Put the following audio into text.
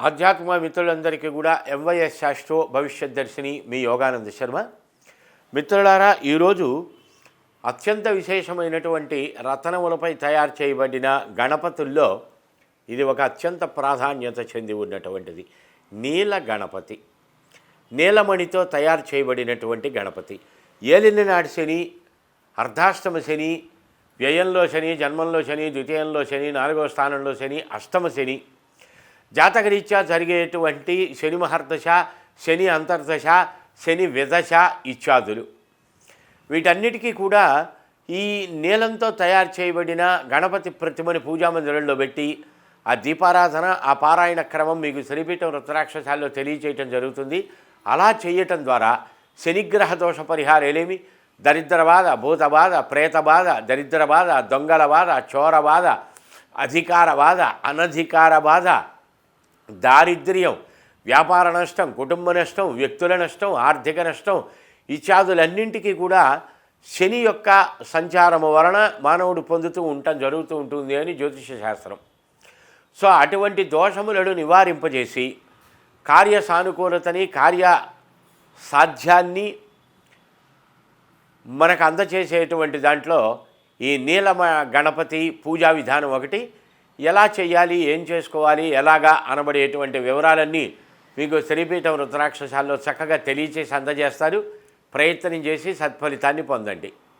ఆధ్యాత్మ మిత్రులందరికీ కూడా ఎంవైఎస్ శాస్త్రో భవిష్యత్ దర్శిని మీ యోగానంద శర్మ. మిత్రులారా, ఈరోజు అత్యంత విశేషమైనటువంటి రతనములపై తయారు చేయబడిన గణపతుల్లో ఇది ఒక అత్యంత ప్రాధాన్యత చెంది ఉన్నటువంటిది నీల గణపతి. నీలమణితో తయారు చేయబడినటువంటి గణపతి. ఏలిన నాటి శని, అర్ధాష్టమ శని, వ్యయంలో శని, జన్మంలో శని, ద్వితీయంలో శని, 4వ స్థానంలో శని, అష్టమ శని, జాతకరీత్యా జరిగేటువంటి శని మహర్దశ, శని అంతర్దశ, శని విదశ ఇత్యాదులు, వీటన్నిటికీ కూడా ఈ నీలంతో తయారు చేయబడిన గణపతి ప్రతిమని పూజామందిరంలో పెట్టి ఆ దీపారాధన, ఆ పారాయణ క్రమం మీకు శ్రీపీఠం రుద్రాక్షశాలలో తెలియచేయటం జరుగుతుంది. అలా చేయటం ద్వారా శనిగ్రహ దోష పరిహారాలేమి, దరిద్రబాధ, భూతబాధ, ప్రేతబాధ, దరిద్రబాధ, దొంగల బాధ, చోర బాధ, అధికార బాధ, అనధికార బాధ, దారిద్ర్యం, వ్యాపార నష్టం, కుటుంబ నష్టం, వ్యక్తుల నష్టం, ఆర్థిక నష్టం ఇత్యాదులన్నింటికీ కూడా శని యొక్క సంచారము వలన మానవుడు పొందుతూ జరుగుతూ ఉంటుంది అని జ్యోతిష శాస్త్రం. సో అటువంటి దోషములను నివారింపజేసి కార్య సానుకూలతని, కార్య సాధ్యాన్ని మనకు అందచేసేటువంటి దాంట్లో ఈ నీలమ గణపతి పూజా విధానం ఒకటి. ఎలా చేయాలి, ఏం చేసుకోవాలి, ఎలాగా అనబడేటువంటి వివరాలన్నీ మీకు శ్రీపీఠం రుద్రాక్షశాలలో చక్కగా తెలియచేసి అందజేస్తారు. ప్రయత్నం చేసి సత్ఫలితాన్ని పొందండి.